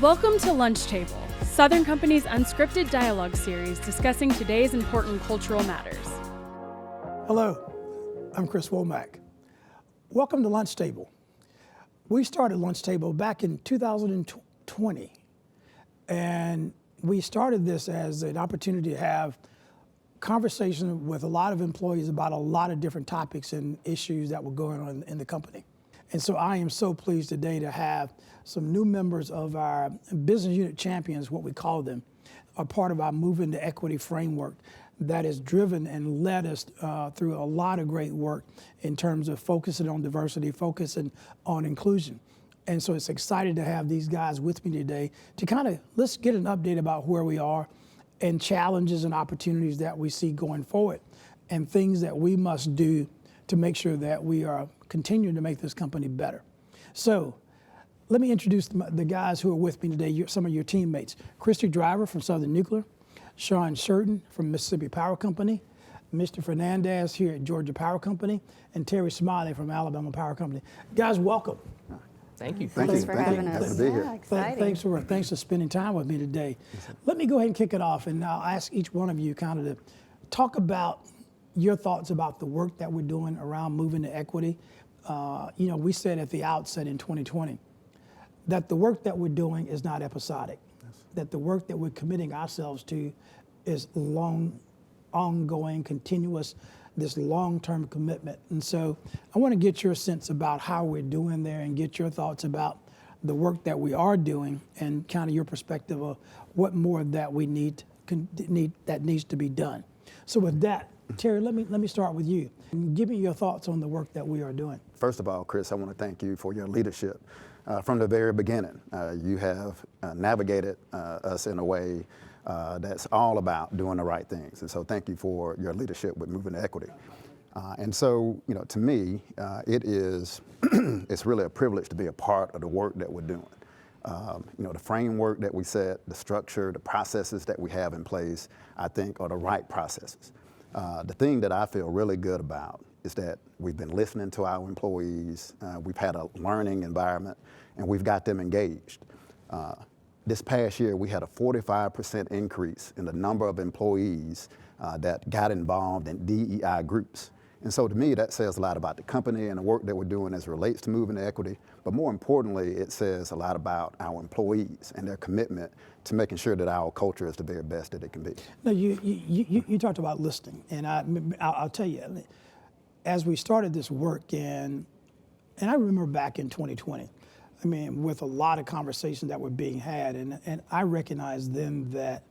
Welcome to LunchTable, Southern Company's unscripted dialogue series discussing today's important cultural matters. Hello, I'm Chris Womack. Welcome to LunchTable. We started LunchTable back in 2020, and we started this as an opportunity to have conversation with a lot of employees about a lot of different topics and issues that were going on in the company. And so I am so pleased today to have some new members of our business unit champions, what we call them, are part of our Moving to Equity framework that has driven and led us through a lot of great work in terms of focusing on diversity, focusing on inclusion. And so it's exciting to have these guys with me today to kind of, let's get an update about where we are and challenges and opportunities that we see going forward and things that we must do to make sure that we are continuing to make this company better. So let me introduce the guys who are with me today, some of your teammates. Christy Driver from Southern Nuclear, Sean Shurton from Mississippi Power Company, Mr. Fernandez here at Georgia Power Company, and Terry Smiley from Alabama Power Company. Guys, welcome. Thank you. Thanks for having us. Happy to be here. Yeah, exciting. Thanks for spending time with me today. Let me go ahead and kick it off, and I'll ask each one of you kind of to talk about your thoughts about the work that we're doing around moving to equity. We said at the outset in 2020 that the work that we're doing is not episodic, that the work that we're committing ourselves to is long, ongoing, continuous, this long-term commitment. And so I want to get your sense about how we're doing there and get your thoughts about the work that we are doing and kind of your perspective of what more that we need that needs to be done. So with that, Terry, let me start with you. Give me your thoughts on the work that we are doing. First of all, Chris, I want to thank you for your leadership. From the very beginning, you have navigated us in a way that's all about doing the right things. And so thank you for your leadership with Moving to Equity. And so, to me, it's really a privilege to be a part of the work that we're doing. The framework that we set, the structure, the processes that we have in place, I think are the right processes. The thing that I feel really good about is that we've been listening to our employees, we've had a learning environment, and we've got them engaged. This past year, we had a 45% increase in the number of employees that got involved in DE&I groups. And so to me, that says a lot about the company and the work that we're doing as it relates to moving to equity. But more importantly, it says a lot about our employees and their commitment to making sure that our culture is the very best that it can be. Now, you talked about listening, and I'll tell you, as we started this work, and I remember back in 2020, with a lot of conversations that were being had, and I recognized then that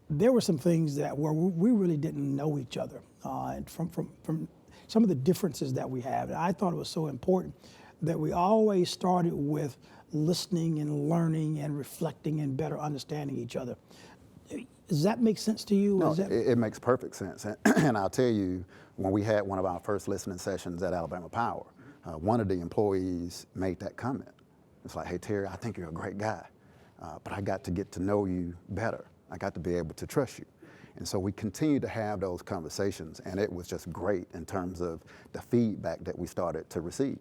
there were some things that where we really didn't know each other from some of the differences that we have. And I thought it was so important that we always started with listening and learning and reflecting and better understanding each other. Does that make sense to you? No, it makes perfect sense. And I'll tell you, when we had one of our first listening sessions at Alabama Power, one of the employees made that comment. It's like, hey, Terry, I think you're a great guy, but I got to get to know you better. I got to be able to trust you. And so we continued to have those conversations, and it was just great in terms of the feedback that we started to receive.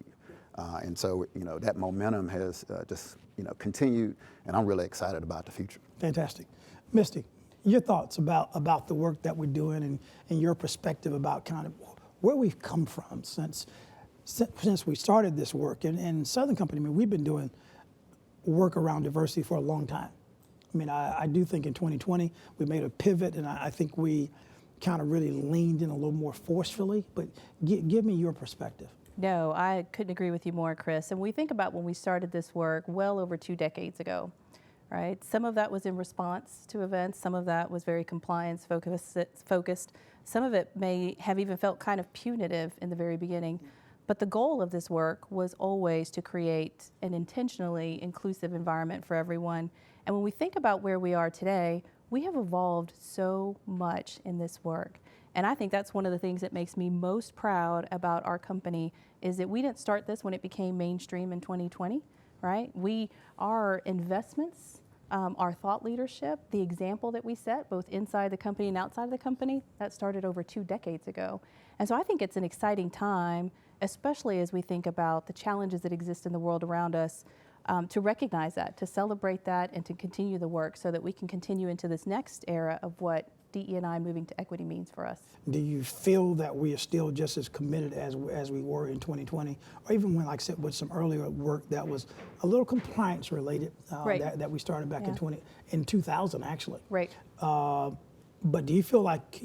And so, that momentum has just, continued, and I'm really excited about the future. Fantastic. Misty, your thoughts about the work that we're doing and your perspective about kind of where we've come from since we started this work. And Southern Company, we've been doing work around diversity for a long time. I do think in 2020, we made a pivot, and I think we kind of really leaned in a little more forcefully, but give me your perspective. No, I couldn't agree with you more, Chris. And we think about when we started this work well over 2 decades ago, right? Some of that was in response to events. Some of that was very compliance focused. Some of it may have even felt kind of punitive in the very beginning. But the goal of this work was always to create an intentionally inclusive environment for everyone. And when we think about where we are today, we have evolved so much in this work. And I think that's one of the things that makes me most proud about our company is that we didn't start this when it became mainstream in 2020, right? Our investments, our thought leadership, the example that we set both inside the company and outside the company, that started over 2 decades ago. And so I think it's an exciting time, especially as we think about the challenges that exist in the world around us. to recognize that, to celebrate that, and to continue the work so that we can continue into this next era of what DE&I moving to equity means for us. Do you feel that we are still just as committed as we were in 2020, or even when, like I said, with some earlier work that was a little compliance related Right. that we started back Yeah. in 2000 actually? Right. But do you feel like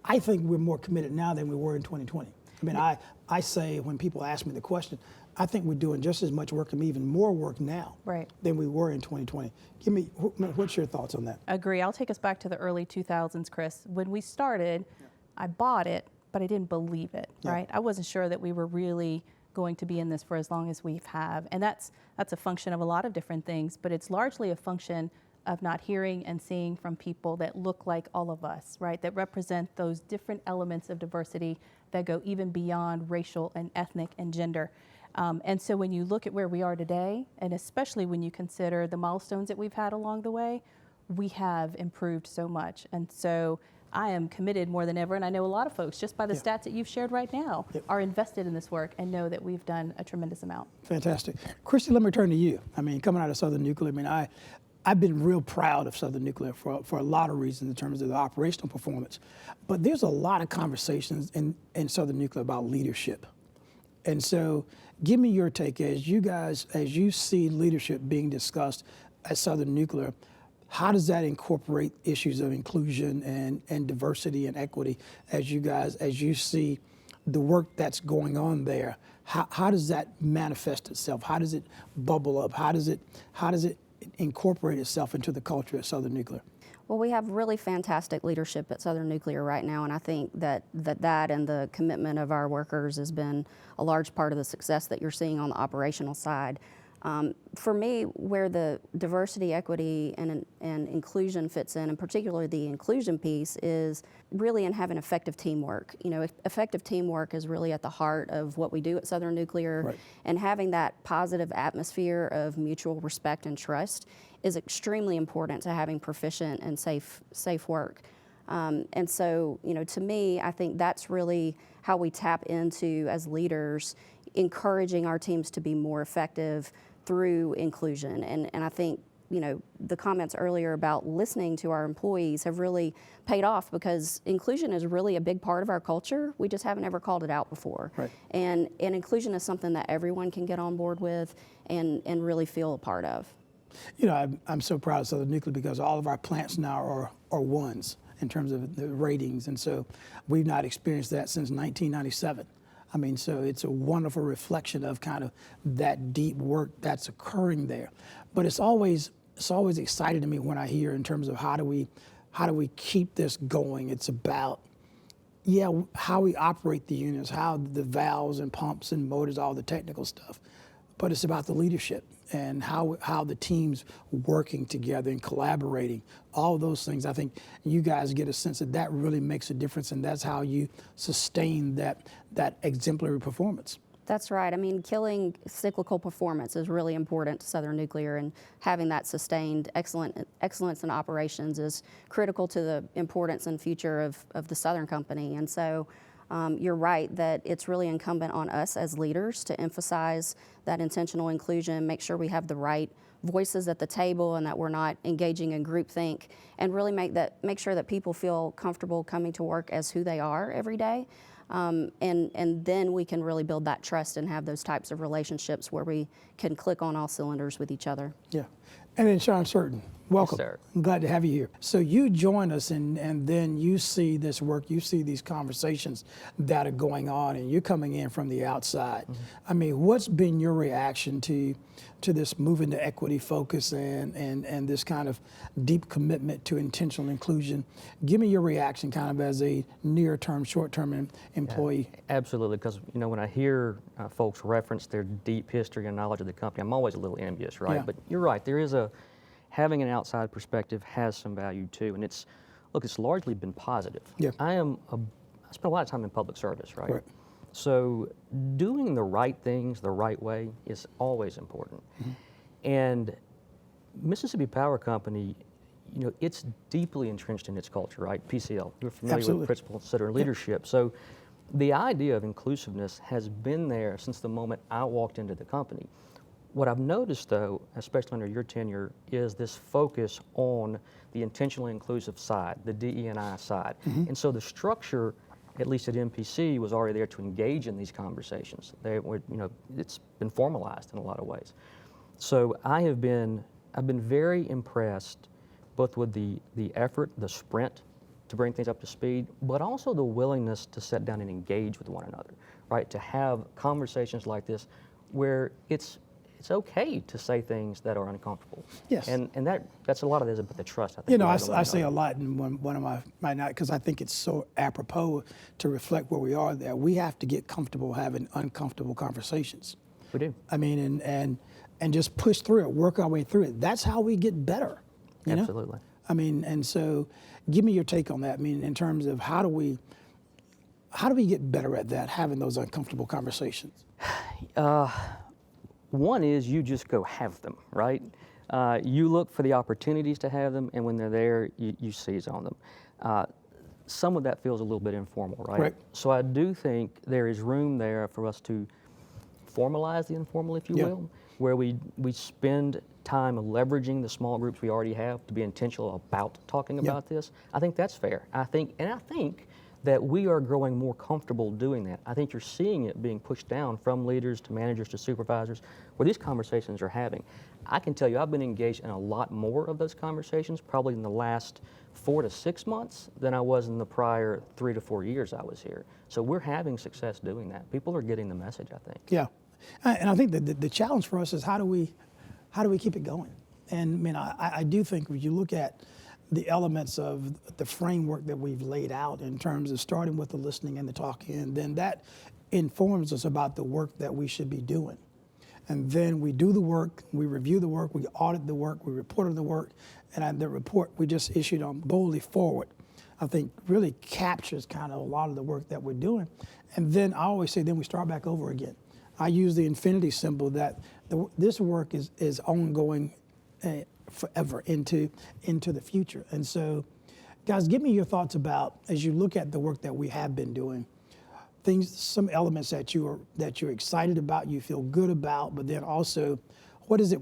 I think we're more committed now than we were in 2020. I mean, I say when people ask me the question, I think we're doing just as much work and even more work now Right. than we were in 2020. What's your thoughts on that? Agree. I'll take us back to the early 2000s, Chris. When we started, I bought it, but I didn't believe it, Yeah. right? I wasn't sure that we were really going to be in this for as long as we have. And that's a function of a lot of different things, but it's largely a function of not hearing and seeing from people that look like all of us, right? That represent those different elements of diversity that go even beyond racial and ethnic and gender. And so when you look at where we are today, and especially when you consider the milestones that we've had along the way, we have improved so much. And so I am committed more than ever, and I know a lot of folks, just by the stats that you've shared right now, are invested in this work and know that we've done a tremendous amount. Fantastic. Christy, let me turn to you. I mean, coming out of Southern Nuclear, I mean, I've been real proud of Southern Nuclear for a lot of reasons in terms of the operational performance. But there's a lot of conversations in Southern Nuclear about leadership. And so give me your take as you see leadership being discussed at Southern Nuclear. How does that incorporate issues of inclusion and diversity and equity as you see the work that's going on there? How does that manifest itself? How does it bubble up? How does it incorporate itself into the culture at Southern Nuclear? Well, we have really fantastic leadership at Southern Nuclear right now, and I think that and the commitment of our workers has been a large part of the success that you're seeing on the operational side. For me, where the diversity, equity, and inclusion fits in, and particularly the inclusion piece, is really in having effective teamwork. You know, effective teamwork is really at the heart of what we do at Southern Nuclear, Right. and having that positive atmosphere of mutual respect and trust is extremely important to having proficient and safe work. And so, you know, to me, I think that's really how we tap into, as leaders, encouraging our teams to be more effective through inclusion. And I think, you know, the comments earlier about listening to our employees have really paid off, because inclusion is really a big part of our culture. We just haven't ever called it out before. Right. And inclusion is something that everyone can get on board with and really feel a part of. You know, I'm so proud of Southern Nuclear because all of our plants now are ones in terms of the ratings. And so we've not experienced that since 1997. I mean, so it's a wonderful reflection of kind of that deep work that's occurring there. But it's always exciting to me when I hear in terms of how do we keep this going. It's about, how we operate the units, how the valves and pumps and motors, all the technical stuff. But it's about the leadership and how the team's working together and collaborating. All of those things, I think you guys get a sense that really makes a difference, and that's how you sustain that exemplary performance. That's right. I mean, killing cyclical performance is really important to Southern Nuclear, and having that sustained excellence in operations is critical to the importance and future of the Southern Company. And so you're right that it's really incumbent on us as leaders to emphasize that intentional inclusion, make sure we have the right voices at the table and that we're not engaging in groupthink, and really make sure that people feel comfortable coming to work as who they are every day. And then we can really build that trust and have those types of relationships where we can click on all cylinders with each other. Yeah. And then Sean Certain, welcome. Yes, sir. I'm glad to have you here. So you join us and then you see this work, you see these conversations that are going on, and you're coming in from the outside. Mm-hmm. I mean, what's been your reaction to this moving to equity focus and this kind of deep commitment to intentional inclusion? Give me your reaction kind of as a near-term, short-term employee. Yeah, absolutely, because when I hear folks reference their deep history and knowledge of the company, I'm always a little envious, right? Yeah. But you're right, having an outside perspective has some value too, and it's largely been positive. Yeah. I spent a lot of time in public service, right? Right. So doing the right things the right way is always important. Mm-hmm. And Mississippi Power Company, it's deeply entrenched in its culture, right? PCL, you're familiar Absolutely. with principle, consider leadership. Yeah. So the idea of inclusiveness has been there since the moment I walked into the company. what I've noticed, though, especially under your tenure, is this focus on the intentionally inclusive side, the DE&I side. And so the structure, at least at MPC, was already there to engage in these conversations. They were, it's been formalized in a lot of ways. So I've been very impressed both with the effort, the sprint to bring things up to speed, but also the willingness to sit down and engage with one another, right? To have conversations like this where it's okay to say things that are uncomfortable. Yes. And that's a lot of this about the trust, I think. I say a lot in one of my night, because I think it's so apropos to reflect where we are there. We have to get comfortable having uncomfortable conversations. We do. I mean, and just push through it, work our way through it. That's how we get better. You know? Absolutely. I mean, and so give me your take on that. I mean, in terms of how do we get better at that, having those uncomfortable conversations? One is you just go have them, right? You look for the opportunities to have them, and when they're there, you seize on them. Some of that feels a little bit informal, right? Right. So I do think there is room there for us to formalize the informal, if you will, where we spend time leveraging the small groups we already have to be intentional about talking about this. I think that's fair. I think that we are growing more comfortable doing that. I think you're seeing it being pushed down from leaders to managers to supervisors, where these conversations are having. I can tell you I've been engaged in a lot more of those conversations probably in the last 4 to 6 months than I was in the prior 3 to 4 years I was here. So we're having success doing that. People are getting the message, I think. Yeah, and I think that the challenge for us is how do we keep it going? And I mean, I do think when you look at the elements of the framework that we've laid out in terms of starting with the listening and the talking, and then that informs us about the work that we should be doing. And then we do the work, we review the work, we audit the work, we report on the work, and the report we just issued on Boldly Forward, I think really captures kind of a lot of the work that we're doing. And then I always say, then we start back over again. I use the infinity symbol that this work is ongoing forever into the future. And so, guys, give me your thoughts about, as you look at the work that we have been doing, some elements that you're excited about, you feel good about, but then also, what is it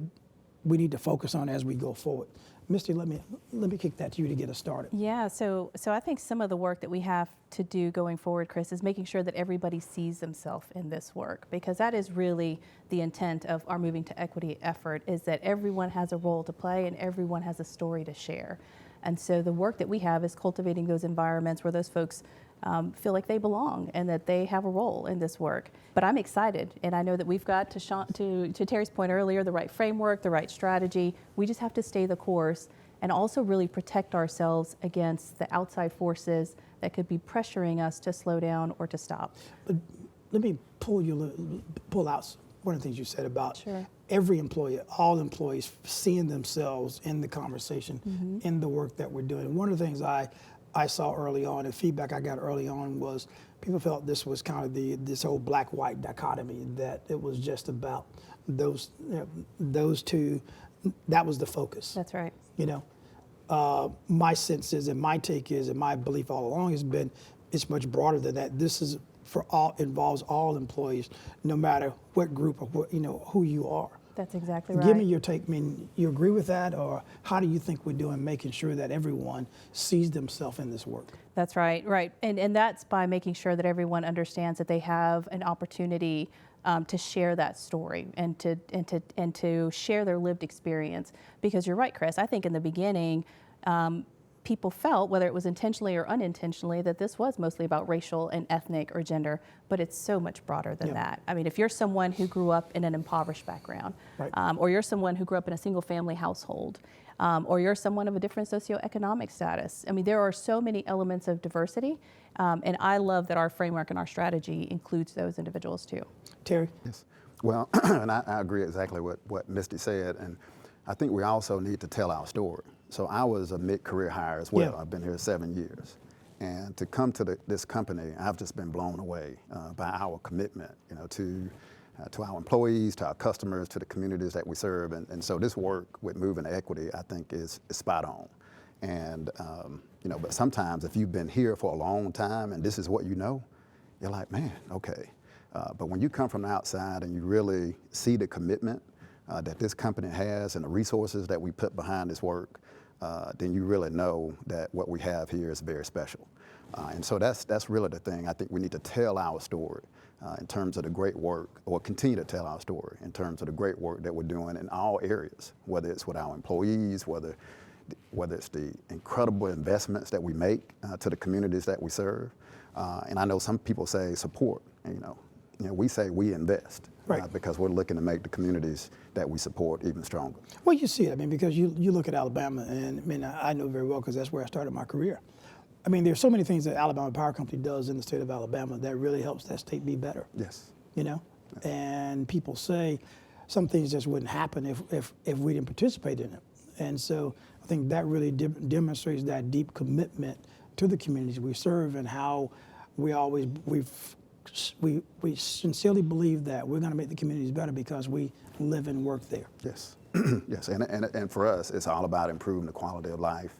we need to focus on as we go forward? Misty, let me kick that to you to get us started. Yeah, so I think some of the work that we have to do going forward, Chris, is making sure that everybody sees themselves in this work, because that is really the intent of our Moving to Equity effort, is that everyone has a role to play and everyone has a story to share. And so the work that we have is cultivating those environments where those folks feel like they belong and that they have a role in this work. But I'm excited, and I know that we've got, to Terry's point earlier, the right framework, the right strategy. We just have to stay the course and also really protect ourselves against the outside forces that could be pressuring us to slow down or to stop. But let me pull out one of the things you said about every employee, all employees seeing themselves in the conversation, in the work that we're doing. One of the things I saw early on, and feedback I got early on, was people felt this was kind of this whole black-white dichotomy, that it was just about those two. That was the focus. That's right. You know, my sense is, and my take is, and my belief all along has been, it's much broader than that. This is involves all employees, no matter what group or what, who you are. That's exactly right. Give me your take. I mean, you agree with that, or how do you think we're doing making sure that everyone sees themselves in this work? That's right, right. And that's by making sure that everyone understands that they have an opportunity to share that story and to share their lived experience. Because you're right, Chris, I think in the beginning, people felt, whether it was intentionally or unintentionally, that this was mostly about racial and ethnic or gender, but it's so much broader than that. I mean, if you're someone who grew up in an impoverished background, or you're someone who grew up in a single family household, or you're someone of a different socioeconomic status, I mean, there are so many elements of diversity, and I love that our framework and our strategy includes those individuals too. Terry? Yes. Well, and I agree exactly what Misty said, and I think we also need to tell our story. So I was a mid-career hire as well. I've been here 7 years. And to come to this company, I've just been blown away by our commitment, to our employees, to our customers, to the communities that we serve. And so this work with Moving to Equity, I think, is spot on. And, but sometimes if you've been here for a long time and this is what you know, you're like, man, okay. But when you come from the outside and you really see the commitment that this company has and the resources that we put behind this work, then you really know that what we have here is very special. And so that's really the thing. I think we need to tell our story in terms of the great work, or continue to tell our story in terms of the great work that we're doing in all areas, whether it's with our employees, whether it's the incredible investments that we make to the communities that we serve. And I know some people say support, we say we invest. Right. Because we're looking to make the communities that we support even stronger. Well, you see it. I mean, because you look at Alabama, and I mean, I know very well because that's where I started my career. I mean, there's so many things that Alabama Power Company does in the state of Alabama that really helps that state be better. Yes. Yes. And people say some things just wouldn't happen if we didn't participate in it. And so I think that really demonstrates that deep commitment to the communities we serve, and how we sincerely believe that we're going to make the communities better because we live and work there. Yes. Yes. And for us, it's all about improving the quality of life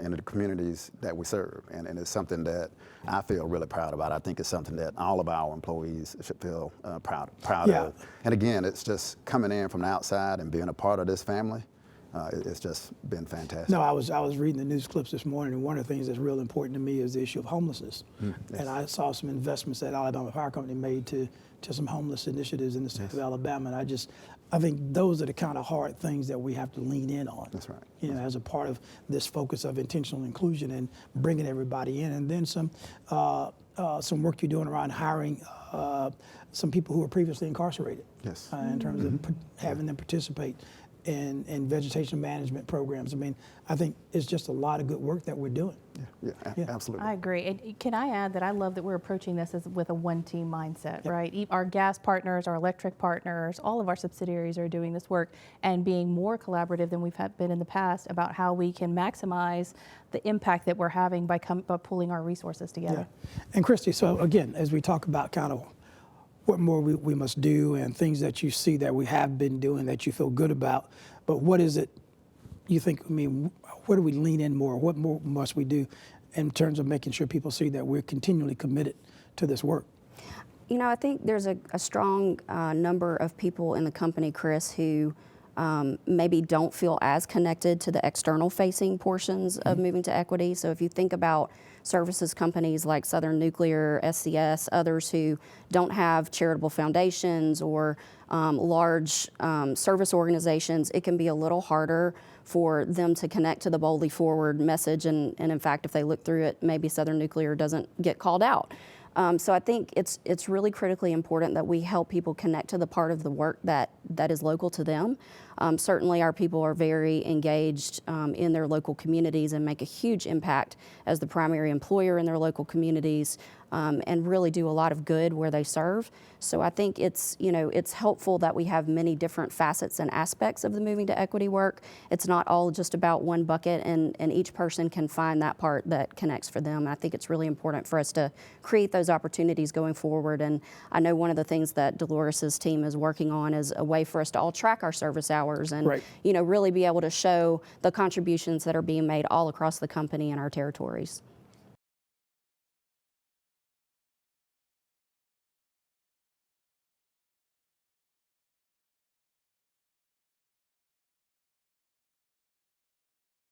in the communities that we serve. And it's something that I feel really proud about. I think it's something that all of our employees should feel proud Yeah. of. And again, it's just coming in from the outside and being a part of this family. It's just been fantastic. No, I was reading the news clips this morning, and one of the things that's real important to me is the issue of homelessness. Yes. And I saw some investments that Alabama Power Company made to some homeless initiatives in the state of Alabama, and I think those are the kind of hard things that we have to lean in on. That's right. As a part of this focus of intentional inclusion and bringing everybody in, and then some work you're doing around hiring some people who were previously incarcerated. Yes. In terms of having them participate in vegetation management programs. I mean, I think it's just a lot of good work that we're doing. Yeah, absolutely. I agree. And can I add that I love that we're approaching this with a one-team mindset, right? Our gas partners, our electric partners, all of our subsidiaries are doing this work and being more collaborative than we've been in the past about how we can maximize the impact that we're having by pulling our resources together. Yeah. And Christy, so again, as we talk about kind of what more we must do and things that you see that we have been doing that you feel good about, but what is it you think, where do we lean in more? What more must we do in terms of making sure people see that we're continually committed to this work? I think there's a strong number of people in the company, Chris, who maybe don't feel as connected to the external facing portions of moving to equity. So if you think about services companies like Southern Nuclear, SCS, others who don't have charitable foundations or large service organizations, it can be a little harder for them to connect to the Boldly Forward message. And in fact, if they look through it, maybe Southern Nuclear doesn't get called out. So I think it's really critically important that we help people connect to the part of the work that is local to them. Certainly our people are very engaged in their local communities and make a huge impact as the primary employer in their local communities, and really do a lot of good where they serve. So I think it's helpful that we have many different facets and aspects of the moving to equity work. It's not all just about one bucket, and each person can find that part that connects for them. I think it's really important for us to create those opportunities going forward. And I know one of the things that Dolores's team is working on is a way for us to all track our service hours and really be able to show the contributions that are being made all across the company and our territories.